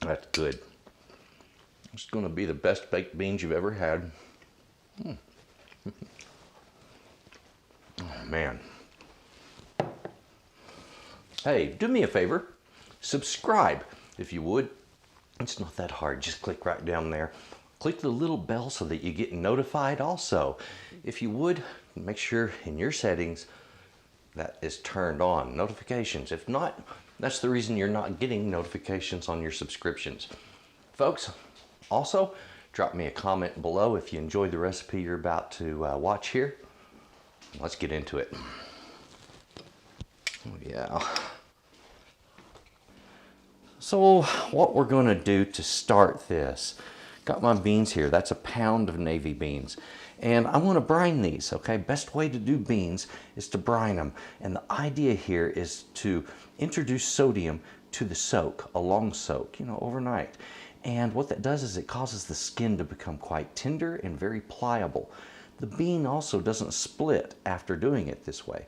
That's good. It's going to be the best baked beans you've ever had. Oh, man. Hey, do me a favor. Subscribe if you would. It's not that hard. Just click right down there. Click the little bell so that you get notified. Also, if you would, make sure in your settings that is turned on. Notifications. If not, that's the reason you're not getting notifications on your subscriptions. Folks, also, drop me a comment below if you enjoyed the recipe you're about to watch here. Let's get into it. Oh, yeah. So what we're going to do to start this, got my beans here. That's a pound of navy beans. And I want to brine these, okay? Best way to do beans is to brine them. And the idea here is to introduce sodium to the soak, a long soak, overnight. And what that does is it causes the skin to become quite tender and very pliable. The bean also doesn't split after doing it this way.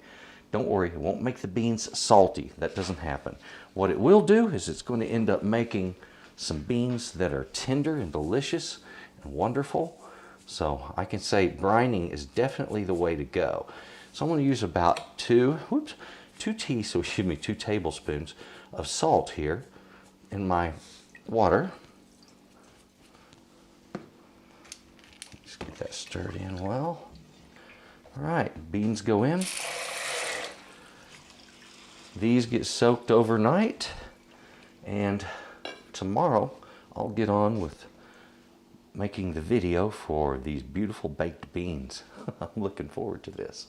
Don't worry, it won't make the beans salty. That doesn't happen. What it will do is it's going to end up making some beans that are tender and delicious and wonderful. So I can say brining is definitely the way to go. So I'm going to use about two tablespoons of salt here in my water. Just get that stirred in well. All right, beans go in. These get soaked overnight, and tomorrow I'll get on with making the video for these beautiful baked beans. I'm looking forward to this.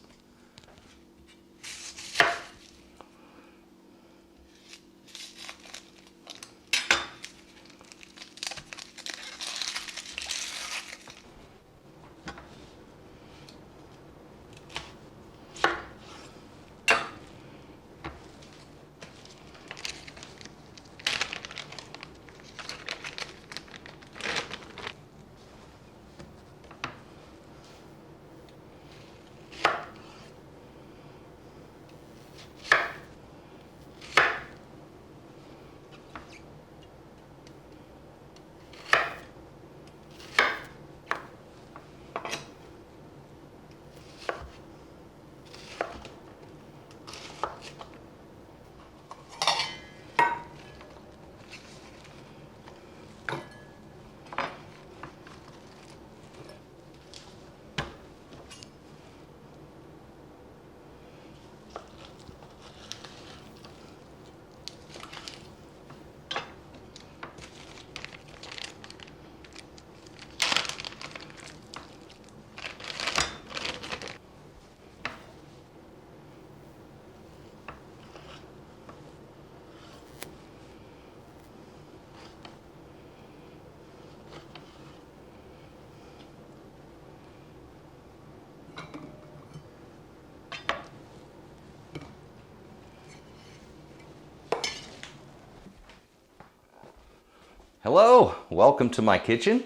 Hello, welcome to my kitchen.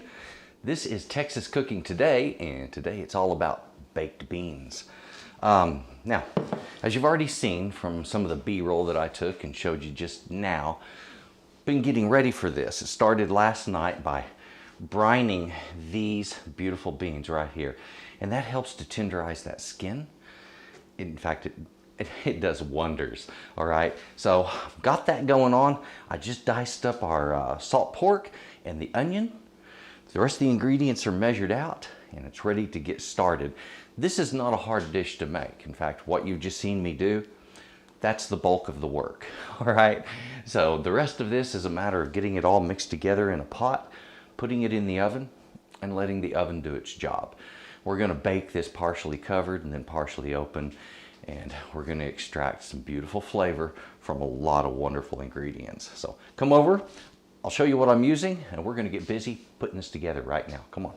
This is Texas Cooking Today, and today it's all about baked beans. Now, as you've already seen from some of the B-roll that I took and showed you just now, been getting ready for this. It started last night by brining these beautiful beans right here, and that helps to tenderize that skin. In fact, it does wonders. All right, so I've got that going on. I just diced up our salt pork and the onion. The rest of the ingredients are measured out and it's ready to get started. This is not a hard dish to make. In fact, what you've just seen me do, that's the bulk of the work. All right, so the rest of this is a matter of getting it all mixed together in a pot, putting it in the oven and letting the oven do its job. We're going to bake this partially covered and then partially open, and we're going to extract some beautiful flavor from a lot of wonderful ingredients. So come over, I'll show you what I'm using, and we're going to get busy putting this together right now. Come on.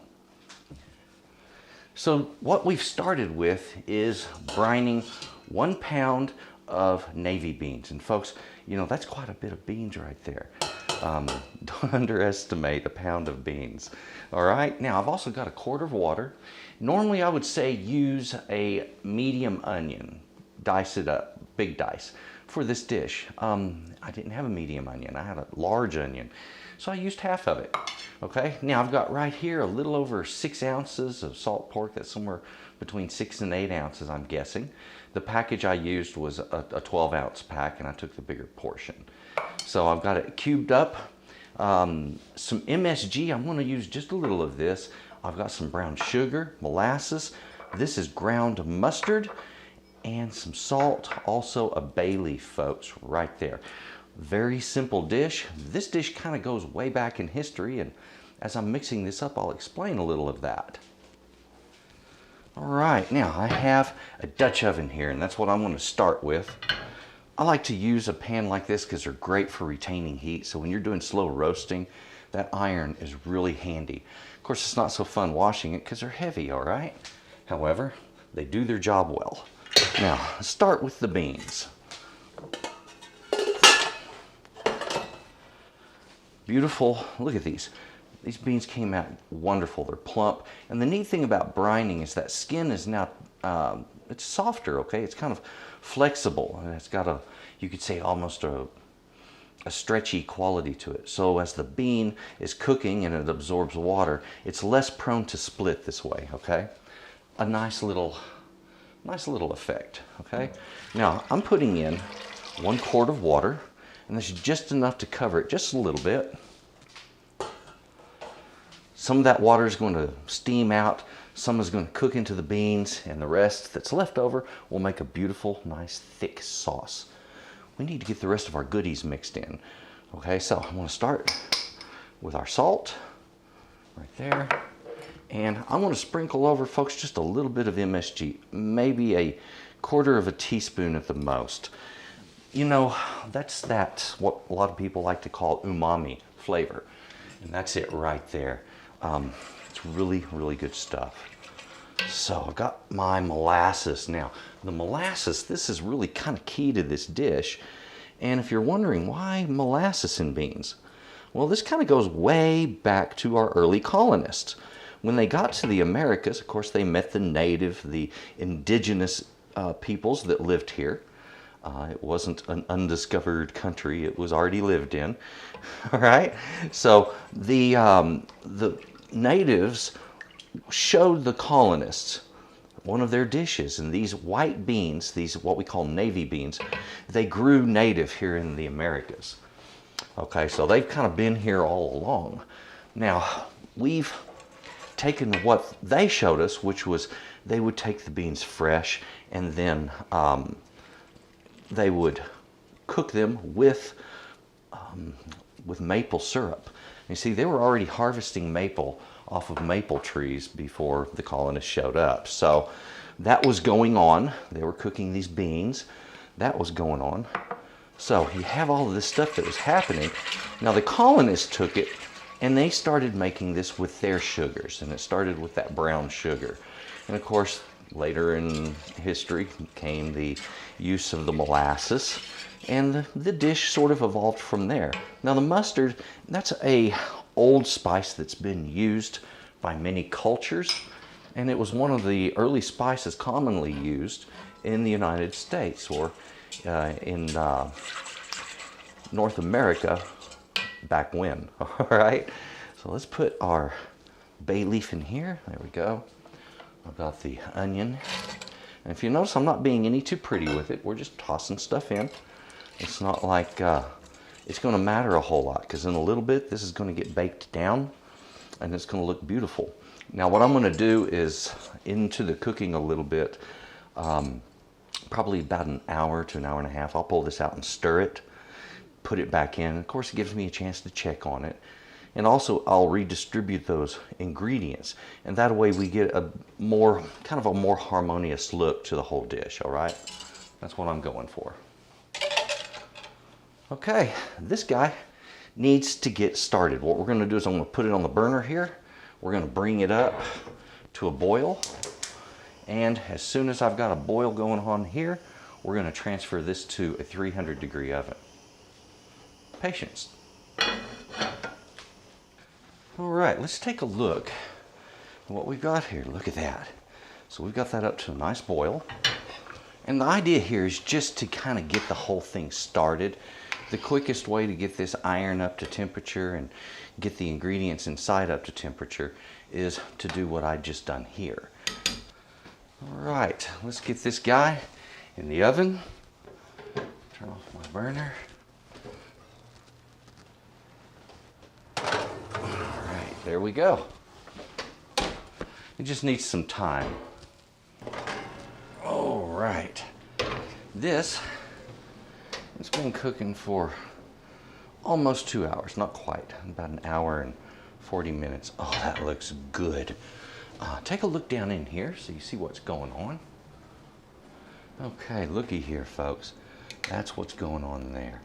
So what we've started with is brining 1 pound of navy beans. And folks, you know, that's quite a bit of beans right there. Don't underestimate a pound of beans. All right, now I've also got a quart of water. Normally I would say use a medium onion, dice it up, big dice. For this dish, I didn't have a medium onion, I had a large onion, so I used half of it. Okay, now I've got right here a little over 6 ounces of salt pork. That's somewhere between 6 and 8 ounces, I'm guessing. The package I used was a 12-ounce pack, and I took the bigger portion. So I've got it cubed up. Some MSG, I'm going to use just a little of this. I've got some brown sugar, molasses. This is ground mustard, and some salt, also a bay leaf, folks, right there. Very simple dish. This dish kind of goes way back in history, and as I'm mixing this up, I'll explain a little of that. All right, now I have a Dutch oven here, and that's what I'm going to start with. I like to use a pan like this because they're great for retaining heat, so when you're doing slow roasting, that iron is really handy. Of course, it's not so fun washing it because they're heavy, all right? However, they do their job well. Now, let's start with the beans. Beautiful, look at these. These beans came out wonderful, they're plump. And the neat thing about brining is that skin is now, it's softer, okay? It's kind of flexible. And it's got a, you could say almost a stretchy quality to it. So as the bean is cooking and it absorbs water, it's less prone to split this way, okay? A nice little effect, okay? Now, I'm putting in 1 quart of water, and this is just enough to cover it just a little bit. Some of that water is going to steam out, some is going to cook into the beans, and the rest that's left over will make a beautiful, nice, thick sauce. We need to get the rest of our goodies mixed in. Okay, so I'm going to start with our salt, right there. And I'm going to sprinkle over, folks, just a little bit of MSG, maybe a 1/4 of a teaspoon at the most. You know, that's what a lot of people like to call umami flavor. And that's it right there. It's really, really good stuff. So I've got my molasses. Now, the molasses, this is really kind of key to this dish. And if you're wondering why molasses in beans, well, this kind of goes way back to our early colonists. When they got to the Americas, of course, they met the indigenous peoples that lived here. It wasn't an undiscovered country, it was already lived in, all right? So the natives showed the colonists one of their dishes, and these white beans, these what we call navy beans, they grew native here in the Americas. Okay, so they've kind of been here all along. Now, we've taken what they showed us, which was they would take the beans fresh, and then they would cook them with maple syrup. You see, they were already harvesting maple off of maple trees before the colonists showed up. So that was going on. They were cooking these beans. That was going on. So you have all of this stuff that was happening. Now the colonists took it and they started making this with their sugars, and it started with that brown sugar. And of course, later in history came the use of the molasses, and the dish sort of evolved from there. Now the mustard, that's a old spice that's been used by many cultures, and it was one of the early spices commonly used in the United States or in North America back when. All right, so let's put our bay leaf in here. There we go. I've got the onion, and if you notice, I'm not being any too pretty with it. We're just tossing stuff in. It's not like it's going to matter a whole lot, because in a little bit this is going to get baked down and it's going to look beautiful. Now what I'm going to do is into the cooking a little bit, probably about an hour to an hour and a half. I'll pull this out and stir it, put it back in. Of course, it gives me a chance to check on it. And also I'll redistribute those ingredients, and that way we get a more harmonious look to the whole dish. All right, that's what I'm going for. Okay, this guy needs to get started. What we're going to do is I'm going to put it on the burner here. We're going to bring it up to a boil, and as soon as I've got a boil going on here, we're going to transfer this to a 300-degree oven. Patience. All right, let's take a look at what we've got here. Look at that. So we've got that up to a nice boil. And the idea here is just to kind of get the whole thing started. The quickest way to get this iron up to temperature and get the ingredients inside up to temperature is to do what I just done here. All right, let's get this guy in the oven. Turn off my burner. All right, there we go. It just needs some time. All right, this it's been cooking for almost 2 hours, not quite, about an hour and 40 minutes. Oh, that looks good. Take a look down in here so you see what's going on. Okay, looky here, folks. That's what's going on there.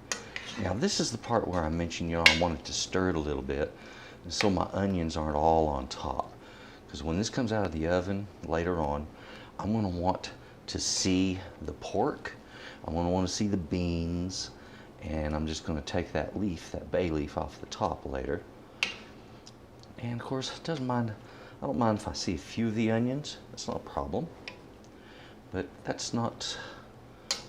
Now, this is the part where I mentioned, I wanted to stir it a little bit so my onions aren't all on top. Because when this comes out of the oven later on, I'm going to want to see the pork. I'm going to want to see the beans. And I'm just going to take that leaf, that bay leaf, off the top later. And of course, I don't mind if I see a few of the onions. That's not a problem. But that's not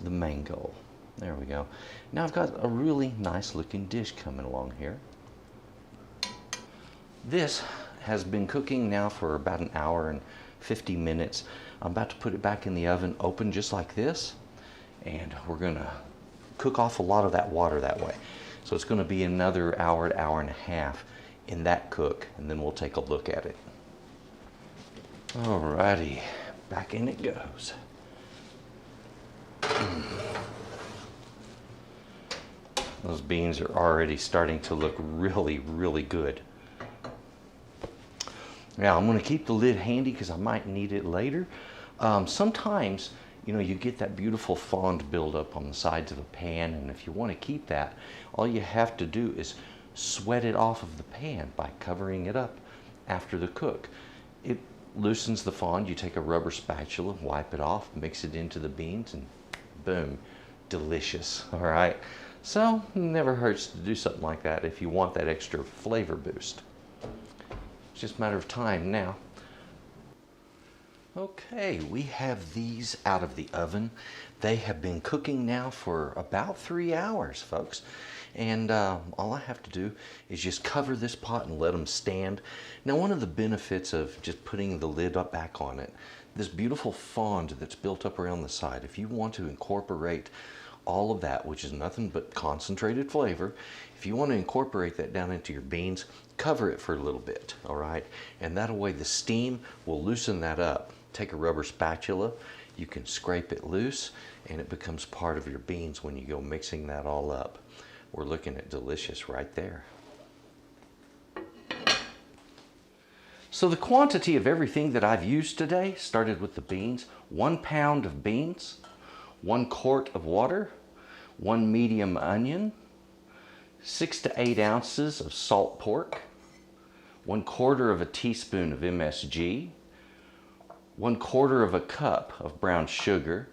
the main goal. There we go. Now I've got a really nice looking dish coming along here. This has been cooking now for about an hour and 50 minutes. I'm about to put it back in the oven, open just like this. And we're going to cook off a lot of that water that way. So it's going to be another hour to hour and a half in that cook, and then we'll take a look at it. Alrighty, back in it goes. Those beans are already starting to look really, really good. Now I'm going to keep the lid handy because I might need it later. Sometimes, you get that beautiful fond buildup on the sides of a pan, and if you want to keep that, all you have to do is sweat it off of the pan by covering it up after the cook. It loosens the fond. You take a rubber spatula, wipe it off, mix it into the beans, and boom, delicious. All right. So it never hurts to do something like that if you want that extra flavor boost. It's just a matter of time now. Okay, we have these out of the oven. They have been cooking now for about 3 hours, folks. And all I have to do is just cover this pot and let them stand. Now, one of the benefits of just putting the lid up back on it, this beautiful fond that's built up around the side, if you want to incorporate all of that, which is nothing but concentrated flavor, if you want to incorporate that down into your beans, cover it for a little bit, all right? And that way the steam will loosen that up. Take a rubber spatula, you can scrape it loose, and it becomes part of your beans when you go mixing that all up. We're looking at delicious right there. So the quantity of everything that I've used today started with the beans. 1 pound of beans, 1 quart of water, 1 medium onion, 6 to 8 ounces of salt pork, 1/4 of a teaspoon of MSG, 1/4 of a cup of brown sugar,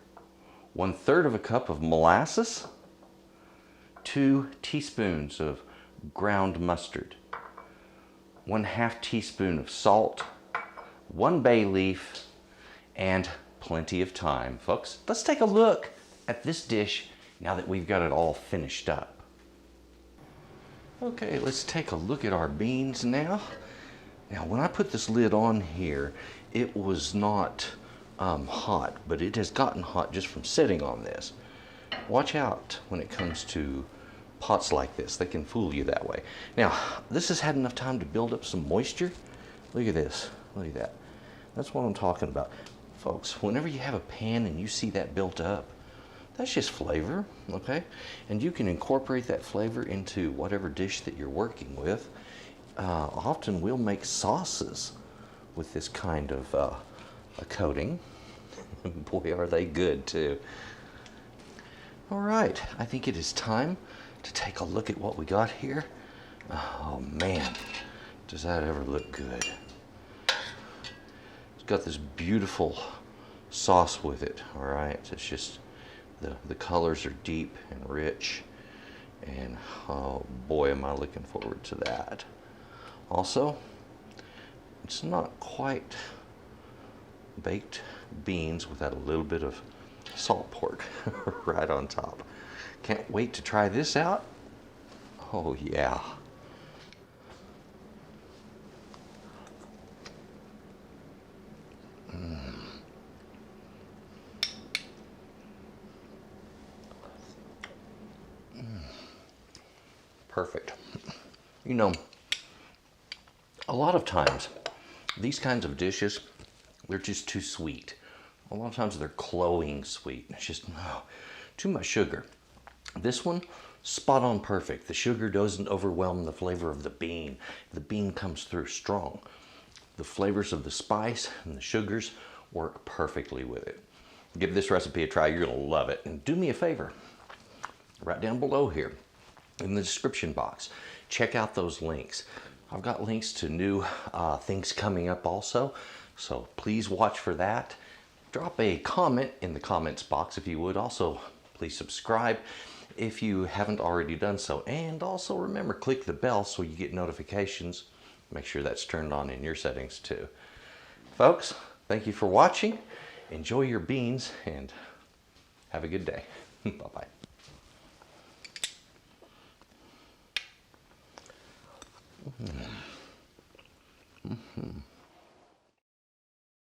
1/3 of a cup of molasses, 2 teaspoons of ground mustard, 1/2 teaspoon of salt, 1 bay leaf, and plenty of time. Folks, let's take a look at this dish now that we've got it all finished up. Okay, let's take a look at our beans now. Now, when I put this lid on here, it was not hot, but it has gotten hot just from sitting on this. Watch out when it comes to pots like this. They can fool you that way. Now, this has had enough time to build up some moisture. Look at this. Look at that. That's what I'm talking about. Folks, whenever you have a pan and you see that built up, that's just flavor, okay? And you can incorporate that flavor into whatever dish that you're working with. Often we'll make sauces with this kind of a coating. Boy, are they good too. All right, I think it is time to take a look at what we got here. Oh man, does that ever look good. It's got this beautiful sauce with it, all right? It's just, the colors are deep and rich, and oh boy, am I looking forward to that. Also, it's not quite baked beans without a little bit of salt pork right on top. Can't wait to try this out. Oh yeah. Perfect. You know, a lot of times, these kinds of dishes, they're just too sweet. A lot of times they're cloying sweet. It's just too much sugar. This one, spot on perfect. The sugar doesn't overwhelm the flavor of the bean. The bean comes through strong. The flavors of the spice and the sugars work perfectly with it. Give this recipe a try, you're gonna love it. And do me a favor, right down below here in the description box, check out those links. I've got links to new things coming up also, so please watch for that. Drop a comment in the comments box if you would. Also, please subscribe if you haven't already done so. And also remember, click the bell so you get notifications. Make sure that's turned on in your settings too. Folks, thank you for watching. Enjoy your beans and have a good day. Bye-bye. Mm-hmm.